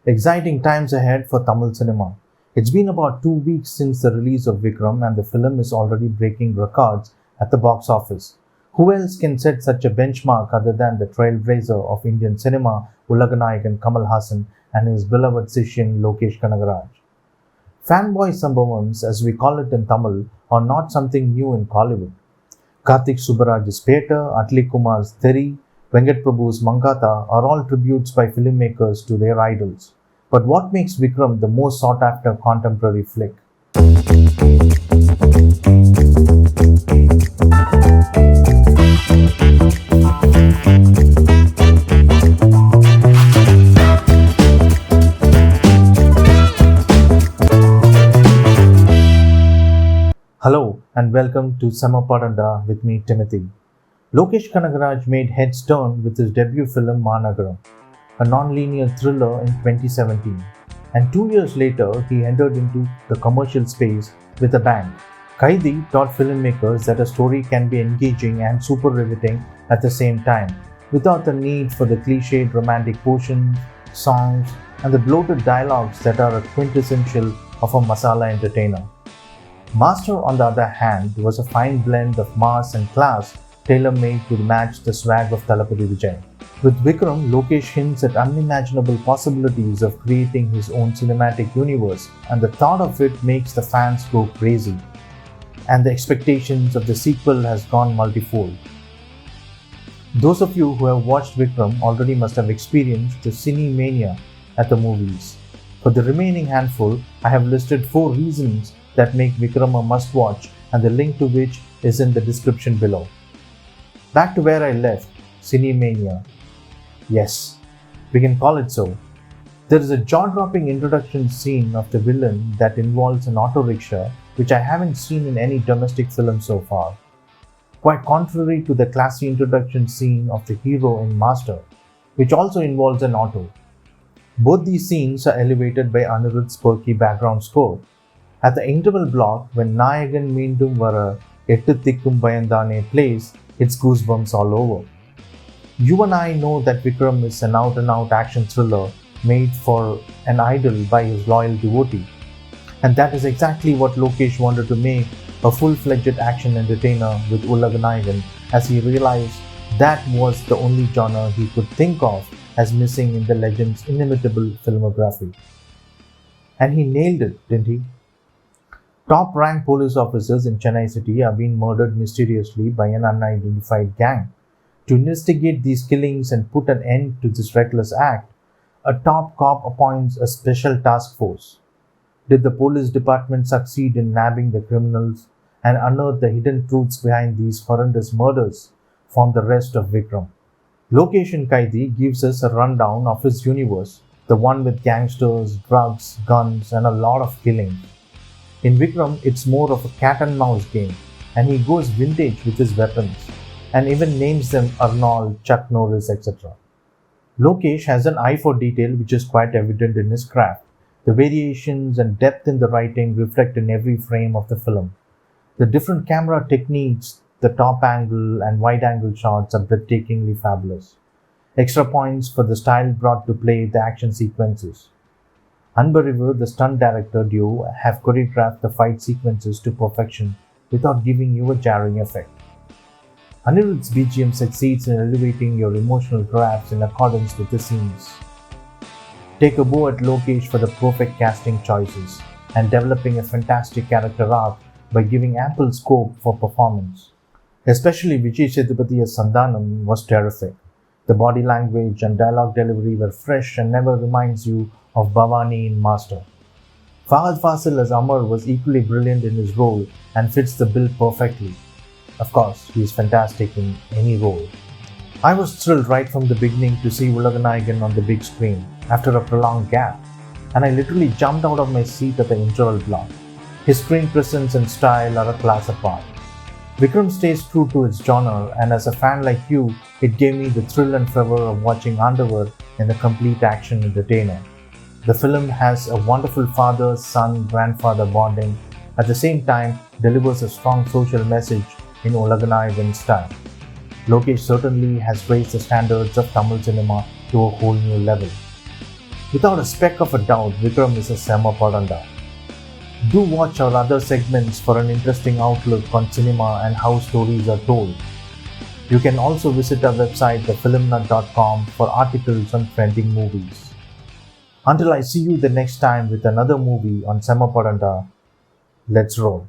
Exciting times ahead for Tamil cinema. It's been about 2 weeks since the release of Vikram, and the film is already breaking records at the box office. Who else can set such a benchmark other than the trailblazer of Indian cinema, Ulaganayakan Kamal Hassan, and his beloved Sishin Lokesh Kanagaraj? Fanboy Sambhavams, as we call it in Tamil, are not something new in Kollywood. Karthik Subbaraj's Peta, Atli Kumar's Theri, Venkat Prabhu's Mangata are all tributes by filmmakers to their idols. But what makes Vikram the most sought-after contemporary flick? Hello and welcome to Semma Padam with me, Timothy. Lokesh Kanagaraj made heads turn with his debut film Managaram, a non-linear thriller in 2017. And 2 years later, he entered into the commercial space with a bang. Kaidi taught filmmakers that a story can be engaging and super riveting at the same time, without the need for the cliched romantic portions, songs, and the bloated dialogues that are a quintessential of a masala entertainer. Master, on the other hand, was a fine blend of mass and class, tailor-made to match the swag of Thalapathy Vijay. With Vikram, Lokesh hints at unimaginable possibilities of creating his own cinematic universe, and the thought of it makes the fans go crazy. And the expectations of the sequel has gone multifold. Those of you who have watched Vikram already must have experienced the cine mania at the movies. For the remaining handful, I have listed 4 reasons that make Vikram a must-watch, and the link to which is in the description below. Back to where I left, Cine Mania. Yes, we can call it so. There is a jaw-dropping introduction scene of the villain that involves an auto rickshaw, which I haven't seen in any domestic film so far. Quite contrary to the classy introduction scene of the hero in Master, which also involves an auto. Both these scenes are elevated by Anirudh's perky background score. At the interval block, when Nayagan Meendum Vara Ettu Thikkum Bayandane plays, it's goosebumps all over. You and I know that Vikram is an out-and-out action thriller made for an idol by his loyal devotee. And that is exactly what Lokesh wanted to make, a full-fledged action entertainer with Ulaganayakan, as he realized that was the only genre he could think of as missing in the legend's inimitable filmography. And he nailed it, didn't he? Top-ranked police officers in Chennai city are being murdered mysteriously by an unidentified gang. To investigate these killings and put an end to this reckless act, a top cop appoints a special task force. Did the police department succeed in nabbing the criminals and unearth the hidden truths behind these horrendous murders? Form the rest of Vikram. Lokesh in Kaidi gives us a rundown of his universe, the one with gangsters, drugs, guns, and a lot of killing. In Vikram, it's more of a cat and mouse game, and he goes vintage with his weapons, and even names them Arnold, Chuck Norris, etc. Lokesh has an eye for detail which is quite evident in his craft. The variations and depth in the writing reflect in every frame of the film. The different camera techniques, the top angle and wide angle shots are breathtakingly fabulous. Extra points for the style brought to play the action sequences. Unbelievable, the stunt director duo have choreographed the fight sequences to perfection without giving you a jarring effect. Anirudh's BGM succeeds in elevating your emotional graphs in accordance with the scenes. Take a bow at Lokesh for the perfect casting choices and developing a fantastic character arc by giving ample scope for performance. Especially Vijay Sethupathi as Sandhanam was terrific. The body language and dialogue delivery were fresh and never reminds you of Bhavani in Master. Fahad Fasil as Amar was equally brilliant in his role and fits the bill perfectly. Of course, he is fantastic in any role. I was thrilled right from the beginning to see Ulaganayakan on the big screen after a prolonged gap, and I literally jumped out of my seat at the interval block. His screen presence and style are a class apart. Vikram stays true to its genre, and as a fan like you, it gave me the thrill and fervor of watching Underworld in a complete action entertainer. The film has a wonderful father-son-grandfather bonding, at the same time delivers a strong social message in Ulaganayakan style. Lokesh certainly has raised the standards of Tamil cinema to a whole new level. Without a speck of a doubt, Vikram is a Semma Padam. Do watch our other segments for an interesting outlook on cinema and how stories are told. You can also visit our website TheFilmnut.com for articles on trending movies. Until I see you the next time with another movie on Semma Padam, let's roll.